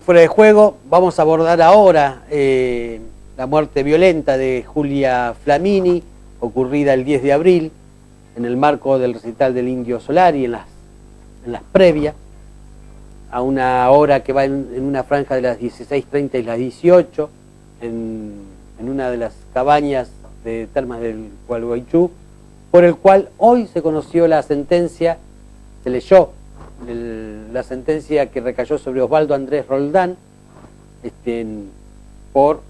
Fuera de juego, vamos a abordar ahora la muerte violenta de Julia Flamini, ocurrida el 10 de abril, en el marco del recital del Indio Solari, en las previas, a una hora que va en una franja de las 16:30 y las 18, en una de las cabañas de Termas del Gualeguaychú, por el cual hoy se conoció la sentencia, se leyó la sentencia que recayó sobre Osvaldo Andrés Roldán por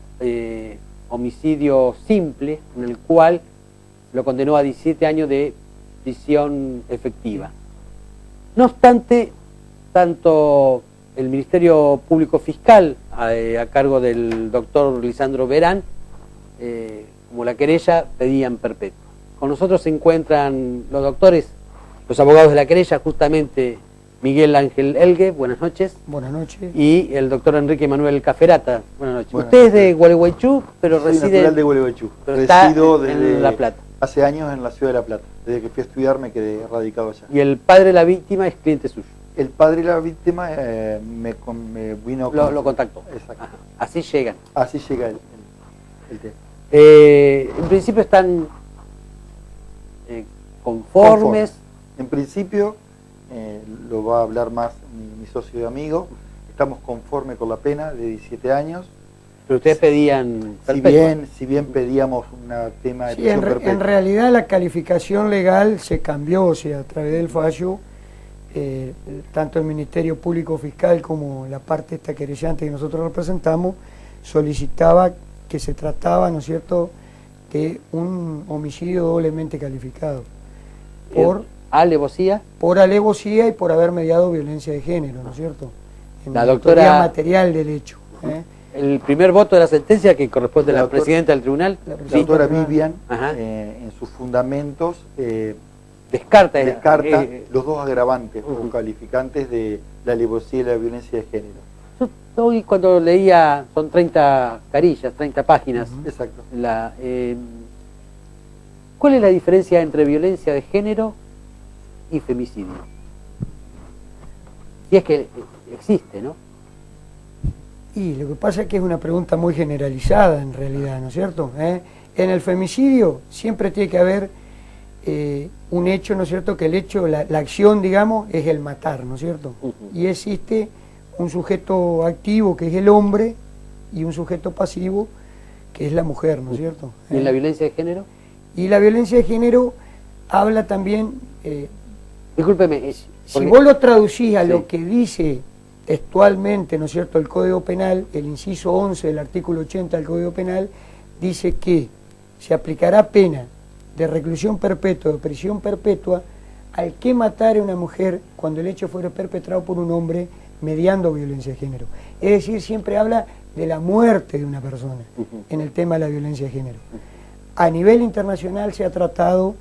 homicidio simple, en el cual lo condenó a 17 años de prisión efectiva. No obstante, tanto el Ministerio Público Fiscal, a cargo del doctor Lisandro Verán, como la querella, pedían perpetua. Con nosotros se encuentran los doctores, los abogados de la querella, justamente Miguel Ángel Elgue, buenas noches. Buenas noches. Y el doctor Enrique Manuel Caferata, buenas noches. Buenas Usted noches. es de Gualeguaychú, pero Soy reside natural de Gualeguaychú. pero está Resido en desde La Plata. hace años en la ciudad de La Plata. Desde que fui a estudiar me quedé radicado allá. Y el padre de la víctima es cliente suyo. El padre de la víctima me vino... Lo contactó. Exacto. Ajá. Así llegan. Así llega el tema. En principio están conformes. En principio, lo va a hablar más mi socio y amigo, estamos conformes con la pena de 17 años. Pero ustedes pedían Si bien pedíamos un tema de Sí, prisión perpetua. en realidad la calificación legal se cambió, o sea, a través del fallo, tanto el Ministerio Público Fiscal como la parte esta querellante que nosotros representamos, solicitaba que se trataba, ¿no es cierto?, de un homicidio doblemente calificado. Por alevosía. Por alevosía y por haber mediado violencia de género, ¿no es cierto? En La la doctora- autoría material del hecho. El primer voto de la sentencia que corresponde a la doctora- presidenta del tribunal. La La Sí. doctora Vivian, Ajá. en sus fundamentos, Descarta. descarta los dos agravantes Ujú. o calificantes de la alevosía y la violencia de género. Yo hoy cuando leía, son 30 carillas, 30 páginas. Exacto. ¿Cuál es la diferencia entre violencia de género y femicidio? Si es que existe, ¿no? Y lo que pasa es que es una pregunta muy generalizada en realidad, ¿no es cierto? En el femicidio siempre tiene que haber un hecho, ¿no es cierto? Que el hecho, la acción, digamos, es el matar, ¿no es cierto? Ujú. Y existe un sujeto activo que es el hombre y un sujeto pasivo que es la mujer, ¿no es cierto? ¿Y en la violencia de género? Y la violencia de género habla también, Discúlpeme. si vos lo traducís a Sí. lo que dice textualmente, ¿no es cierto?, el Código Penal, el inciso 11 del artículo 80 del Código Penal, dice que se aplicará pena de reclusión perpetua o de prisión perpetua al que matare a una mujer cuando el hecho fuera perpetrado por un hombre mediando violencia de género. Es decir, siempre habla de la muerte de una persona en el tema de la violencia de género. A nivel internacional se ha tratado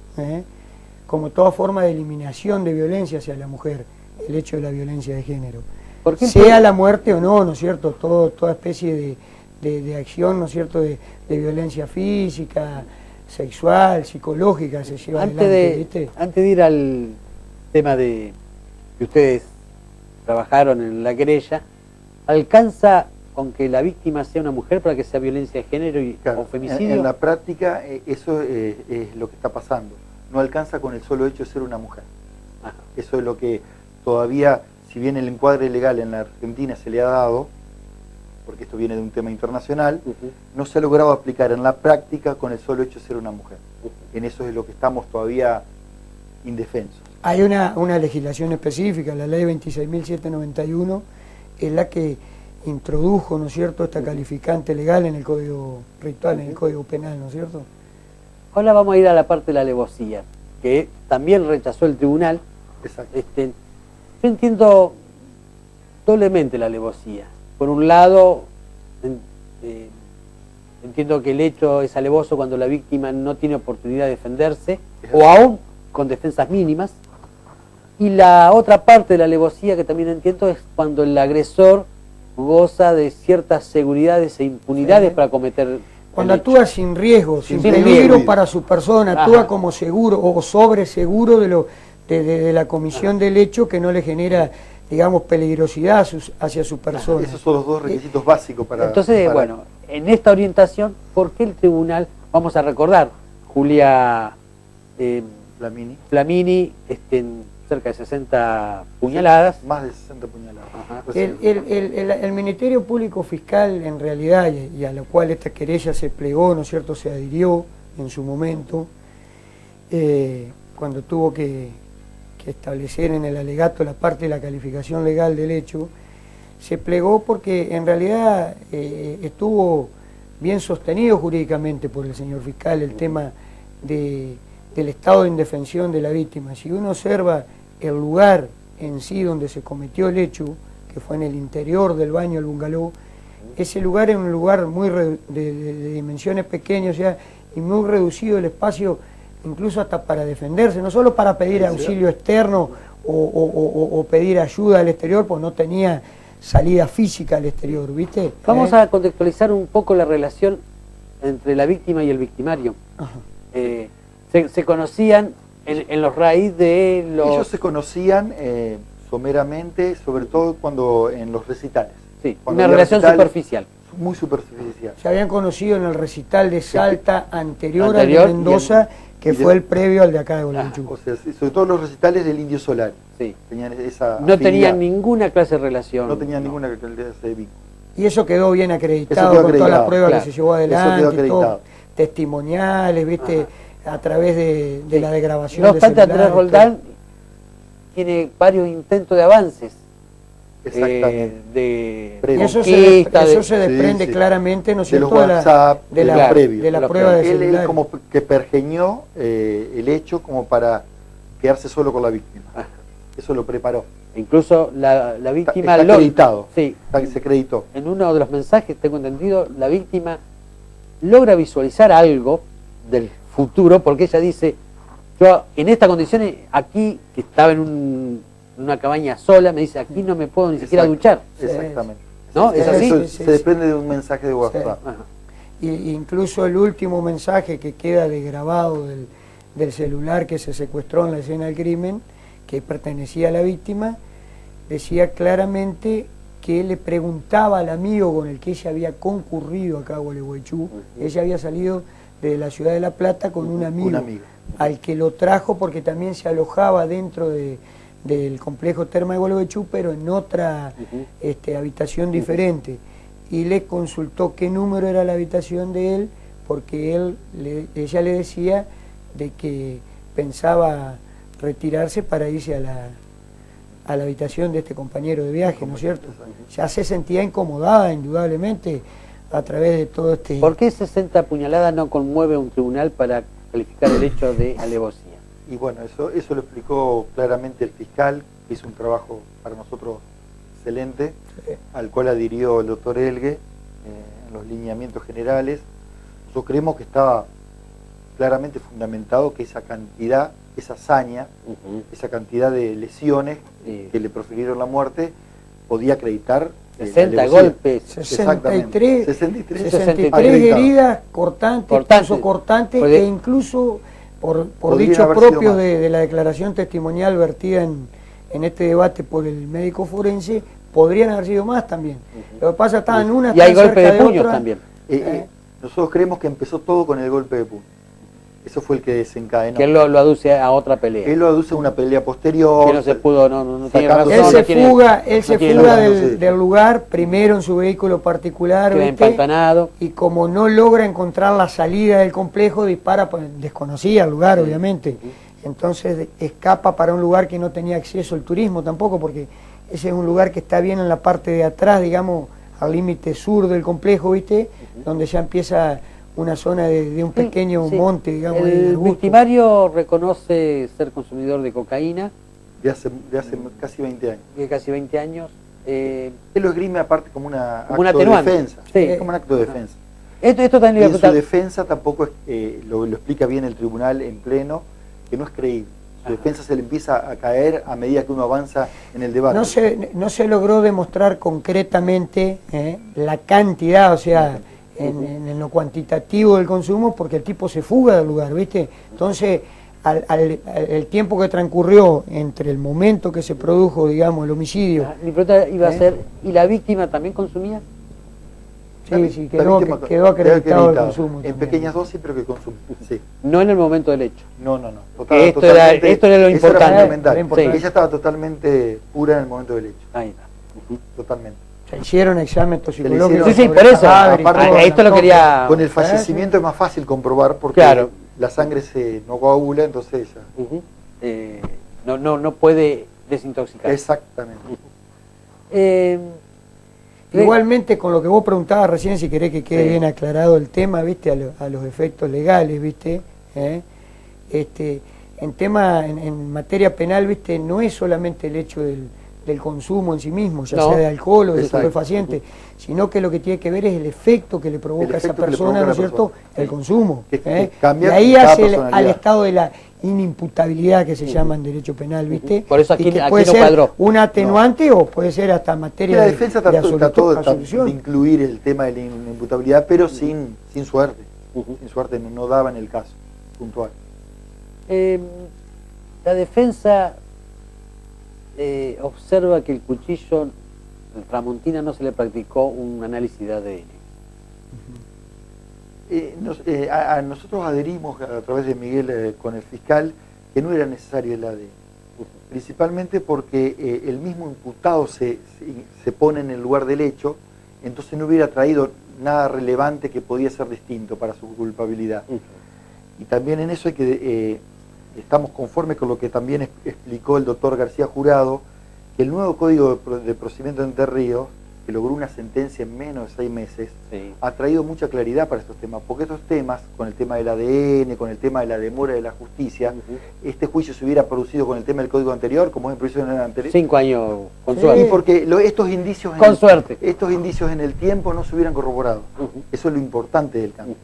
como toda forma de eliminación de violencia hacia la mujer, el hecho de la violencia de género. ¿Por qué Sea la muerte o no, ¿no es cierto? Toda especie de acción, ¿no es cierto?, de violencia física, sexual, psicológica se lleva adelante, ¿viste? Antes de ir al tema de que ustedes trabajaron en la querella, ¿alcanza con que la víctima sea una mujer para que sea violencia de género Claro, o femicidio? en la práctica eso es lo que está pasando. No alcanza con el solo hecho de ser una mujer. Ajá. Eso es lo que todavía, si bien el encuadre legal en la Argentina se le ha dado, porque esto viene de un tema internacional, Ujú. no se ha logrado aplicar en la práctica con el solo hecho de ser una mujer. En eso es lo que estamos todavía indefensos. Hay una legislación específica, la ley 26.791, es la que introdujo, ¿no es cierto?, esta calificante legal en el Código Ritual, en el Código Penal, ¿no es cierto? Ahora vamos a ir a la parte de la alevosía, que también rechazó el tribunal. Exacto. Yo entiendo doblemente la alevosía. Por un lado, entiendo que el hecho es alevoso cuando la víctima no tiene oportunidad de defenderse, o aún con defensas mínimas. Y la otra parte de la alevosía que también entiendo es cuando el agresor goza de ciertas seguridades e impunidades Sí. para cometer Cuando el hecho. actúa sin riesgo, sin Sin peligro riesgo. para su persona, Ajá. actúa como seguro o sobre seguro de la comisión del hecho que no le genera digamos, peligrosidad hacia su persona. Esos son los dos requisitos básicos para... Entonces, bueno, en esta orientación, ¿por qué el tribunal, vamos a recordar, Julia Flamini, cerca de 60 puñaladas? Más de 60 puñaladas. Ajá. El Ministerio Público Fiscal, en realidad, y a lo cual esta querella se plegó, ¿no es cierto?, se adhirió en su momento, cuando tuvo que establecer en el alegato la parte de la calificación legal del hecho, se plegó porque en realidad estuvo bien sostenido jurídicamente por el señor fiscal el tema del estado de indefensión de la víctima. Si uno observa el lugar en sí donde se cometió el hecho, que fue en el interior del baño del bungalow, ese lugar es un lugar muy de dimensiones pequeñas, o sea, y muy reducido el espacio, incluso hasta para defenderse, no solo para pedir auxilio externo o pedir ayuda al exterior, pues no tenía salida física al exterior, ¿viste? Vamos a contextualizar un poco la relación entre la víctima y el victimario. Se conocían en los raíz de los... Ellos se conocían someramente, sobre todo cuando en los recitales. Sí, una relación superficial. Muy superficial. Se habían conocido en el recital de Salta anterior al de Mendoza, que fue el previo al de acá de Gualeguaychú. O sea, sobre todo los recitales del Indio Solari. Sí. Tenían esa no tenían ninguna clase de relación. No tenían ninguna clase de vínculo. Y eso quedó bien acreditado con todas las pruebas que se llevó adelante, todo, testimoniales, ¿viste? A través de la degradación. No obstante, Andrés Roldán tiene varios intentos de avances. Exactamente. Eso se desprende claramente, ¿no es cierto?, de la prueba de celular. Él como que pergeñó el hecho como para quedarse solo con la víctima. Eso lo preparó. Incluso la víctima... Está acreditado. Sí. Se acreditó. En uno de los mensajes, tengo entendido, la víctima logra visualizar algo del futuro, porque ella dice, yo en estas condiciones, aquí, que estaba en una cabaña sola, me dice, aquí no me puedo ni siquiera duchar. Exactamente. ¿No? ¿Es así? Eso se desprende de un mensaje de WhatsApp. Y incluso el último mensaje que queda de grabado del celular que se secuestró en la escena del crimen, que pertenecía a la víctima, decía claramente que le preguntaba al amigo con el que ella había concurrido acá a Gualeguaychú. Ella había salido de la ciudad de La Plata con un amigo, al que lo trajo porque también se alojaba dentro del complejo Terma de Gualeguaychú, pero en otra habitación diferente. Y le consultó qué número era la habitación de él, porque ella le decía de que pensaba retirarse para irse a la habitación de este compañero de viaje, ¿no es cierto? Ya se sentía incomodada, indudablemente, a través de todo este... ¿Por qué 60 puñaladas no conmueve a un tribunal para calificar el hecho de alevosía? Y bueno, eso lo explicó claramente el fiscal, que hizo un trabajo para nosotros excelente, al cual adhirió el doctor Elgue en los lineamientos generales. Nosotros creemos que estaba claramente fundamentado que esa cantidad, esa hazaña, esa cantidad de lesiones que le profirieron la muerte, podía acreditar 60 golpes, 63 heridas cortantes, e incluso por dichos propios de la declaración testimonial vertida en este debate por el médico forense, podrían haber sido más también. Lo que pasa está en una... Y hay golpes de puños también. Nosotros creemos que empezó todo con el golpe de puño. Eso fue el que desencadenó. Que él lo aduce a otra pelea. Él lo aduce a una pelea posterior. Que no se pudo, no tiene razón. Él se fuga del lugar, primero en su vehículo particular, empantanado. Y como no logra encontrar la salida del complejo, dispara, pues, desconocía el lugar, obviamente. Entonces escapa para un lugar que no tenía acceso al turismo tampoco, porque ese es un lugar que está bien en la parte de atrás, digamos, al límite sur del complejo, ¿viste? Donde ya empieza una zona de un pequeño monte, digamos. El victimario reconoce ser consumidor de cocaína. De hace casi 20 años. De casi 20 años. Él lo esgrime aparte como una acto de defensa. Sí. Como un acto de defensa. Esto también y en su defensa tampoco lo explica bien el tribunal en pleno, que no es creíble. Su defensa se le empieza a caer a medida que uno avanza en el debate. No se logró demostrar concretamente la cantidad, o sea, en lo cuantitativo del consumo, porque el tipo se fuga del lugar, ¿viste? Entonces, el tiempo que transcurrió entre el momento que se produjo, digamos, el homicidio. Mi pregunta iba a ser, ¿y la víctima también consumía? Sí, quedó acreditado el consumo. En también. pequeñas dosis, pero que consume. Sí. No en el momento del hecho. No. Esto era lo importante. Fundamental. Sí. Ella estaba totalmente pura en el momento del hecho. Ahí está. Totalmente. Se hicieron exámenes Se toxicológicos. le Sí, hicieron- por eso. aparte, Esto lo quería... Con el fallecimiento es más fácil comprobar porque Claro. la sangre no coagula, entonces ella. Ujú. No puede desintoxicar. Exactamente. Igualmente, con lo que vos preguntabas recién, si querés que quede Sí. bien aclarado el tema, ¿viste? A los efectos legales, ¿viste? En materia penal, ¿viste? No es solamente el hecho del consumo en sí mismo, ya No. sea de alcohol o de Exacto. estupefaciente, sino que lo que tiene que ver es el efecto que le provoca a esa efecto que le persona, provoca ¿no a es la cierto? persona. El consumo. Que cambia y ahí cada hace al personalidad. estado de la inimputabilidad que se llama en derecho penal, ¿viste? Por eso aquí- Y que aquí puede no ser cuadró. un atenuante o puede ser hasta materia La defensa de trató de absolución. incluir el tema de la inimputabilidad, pero sin suerte. Ujú. Sin suerte no daba en el caso puntual. La defensa observa que el cuchillo, el Tramontina, no se le practicó un análisis de ADN. Nosotros adherimos a través de Miguel con el fiscal que no era necesario el ADN, principalmente porque el mismo imputado se pone en el lugar del hecho, entonces no hubiera traído nada relevante que podía ser distinto para su culpabilidad. Y también en eso hay que estamos conformes con lo que también explicó el doctor García Jurado, que el nuevo Código de Procedimiento de Entre Ríos, que logró una sentencia en menos de 6 meses, Sí. ha traído mucha claridad para estos temas, porque estos temas, con el tema del ADN, con el tema de la demora de la justicia, este juicio se hubiera producido con el tema del código anterior, como es improviso en el anterior. 5 años, con Sí. Y suerte. porque estos indicios Con suerte. estos indicios en el tiempo no se hubieran corroborado. Ujú. Eso es lo importante del cambio.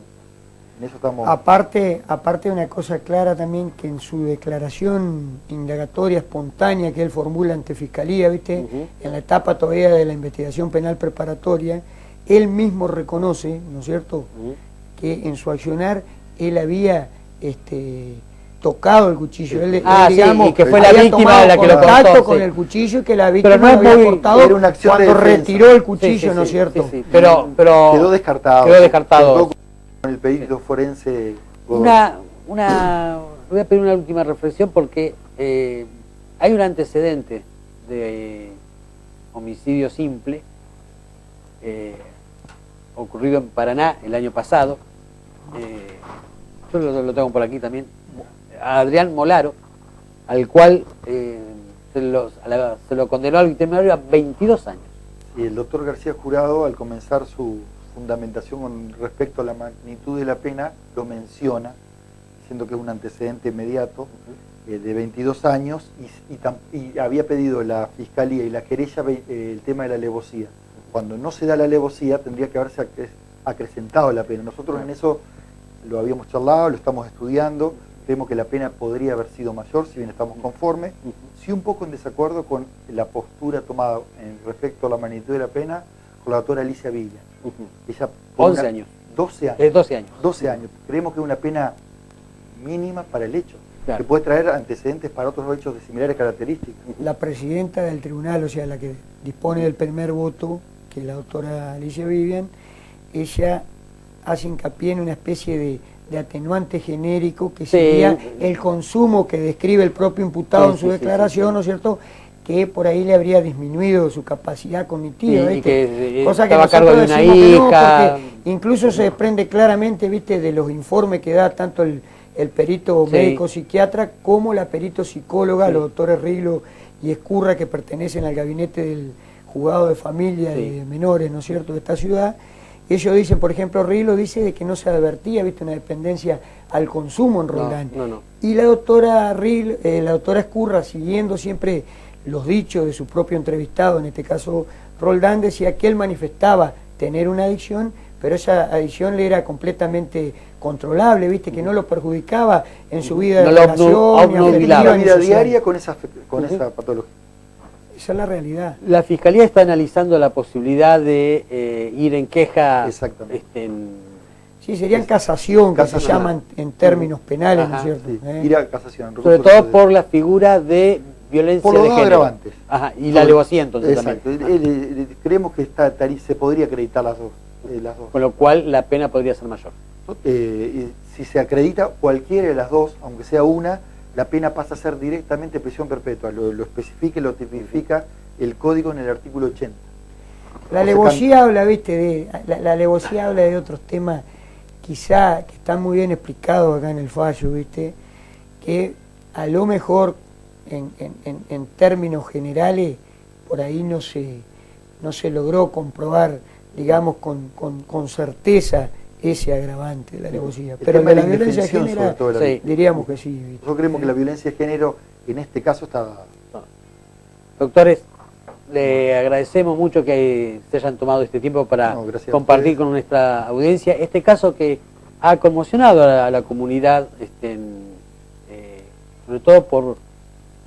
En eso estamos. Aparte una cosa clara también, que en su declaración indagatoria espontánea que él formula ante Fiscalía, ¿viste? Ujú. En la etapa todavía de la investigación penal preparatoria, él mismo reconoce, ¿no es cierto?, Ujú. que en su accionar él había tocado el cuchillo. Él, Sí, y que fue la había víctima tomado la que lo contacto cortó, con sí. el cuchillo y que la víctima no es lo había muy- cortado era una acción de cuando defensa. retiró el cuchillo, Sí, sí, ¿no es sí, cierto? sí, sí. Pero Quedó descartado. Quedó descartado. Sobre todo con el perito forense. voy a pedir una última reflexión porque hay un antecedente de homicidio simple ocurrido en Paraná el año pasado. Yo lo tengo por aquí también. A Adrián Molaro, al cual se lo condenó al victimario a 22 años. Y el doctor García Jurado, al comenzar su fundamentación con respecto a la magnitud de la pena, lo menciona, diciendo que es un antecedente inmediato de 22 años y había pedido la Fiscalía y la querella el tema de la alevosía. Cuando no se da la alevosía tendría que haberse acrecentado la pena. Nosotros en eso lo habíamos charlado, lo estamos estudiando, creemos que la pena podría haber sido mayor, si bien estamos conformes, sí un poco en desacuerdo con la postura tomada en respecto a la magnitud de la pena con la doctora Alicia Villa. Ella 11 años. 12 años. 12 años. 12 años. Creemos que es una pena mínima para el hecho, Claro. que puede traer antecedentes para otros hechos de similares características. La presidenta del tribunal, o sea, la que dispone del primer voto, que es la doctora Alicia Vivian, ella hace hincapié en una especie de atenuante genérico que Sí. sería el consumo que describe el propio imputado Sí, en su sí, declaración, sí. ¿no es cierto?, que por ahí le habría disminuido su capacidad cognitiva, Sí, y ¿viste? que Cosa que estaba a cargo nosotros de una decimos que no, hija. porque incluso se desprende claramente, ¿viste?, de los informes que da tanto el perito Sí. médico psiquiatra como la perito psicóloga, Sí. los doctores Rilo y Escurra, que pertenecen al gabinete del juzgado de familia Sí. y de menores, ¿no es cierto?, de esta ciudad. Ellos dicen, por ejemplo, Rilo dice de que no se advertía, ¿viste?, una dependencia al consumo en Roldán. No. Y la doctora la doctora Escurra, siguiendo siempre los dichos de su propio entrevistado, en este caso Roldán, decía que él manifestaba tener una adicción, pero esa adicción le era completamente controlable, ¿viste?, que no lo perjudicaba en su vida No de lo relación, ni obnubilaba. afectiva, La ni vida social. diaria con esa patología. Esa es la realidad. La Fiscalía está analizando la posibilidad de ir en queja Exactamente. Sí, serían casación, que se Casación. llaman en términos penales, ¿no es Ajá, cierto? Sí, ir a casación. Sobre recurso todo de- por la figura de violencia Por los de dos género. agravantes. Ajá, y la alevosía entonces Exacto. también. Creemos que se podría acreditar las dos. Con lo cual la pena podría ser mayor. Si se acredita cualquiera de las dos, aunque sea una, la pena pasa a ser directamente prisión perpetua. Lo especifica y lo tipifica el código en el artículo 80. La alevosía habla, viste, la alevosía habla de otros temas, quizá que están muy bien explicados acá en el fallo, viste, que a lo mejor en términos generales por ahí no se logró comprobar, digamos, con certeza ese agravante de la alevosía. Pero tema de la de violencia de indefensión, género, sobre todo de la sí. víctima. diríamos que sí. ¿viste? Nosotros creemos que la violencia de género en este caso está... Doctores, le agradecemos mucho que se hayan tomado este tiempo para No, gracias a compartir ustedes. con nuestra audiencia este caso que ha conmocionado a la comunidad, sobre todo por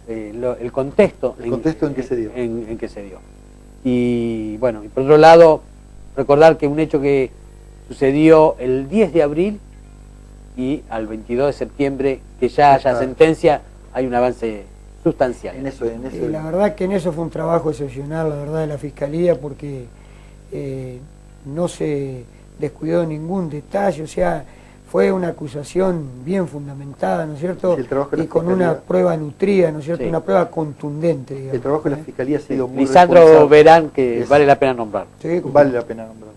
el contexto, El contexto en que se dio. en que se dio. Y bueno, y por otro lado, recordar que un hecho que sucedió el 10 de abril y al 22 de septiembre, que ya haya sentencia, hay un avance sustancial. En eso. La verdad que en eso fue un trabajo excepcional, la verdad, de la Fiscalía, porque no se descuidó ningún detalle, o sea, fue una acusación bien fundamentada, ¿no es cierto? Sí, el trabajo de la Y con Fiscalía. una prueba nutrida, ¿no es cierto? Sí. Una prueba contundente, digamos. El trabajo de la Fiscalía ha sido muy Lisandro responsable. verán que Es- vale la pena nombrar. Sí, como- Vale la pena nombrar.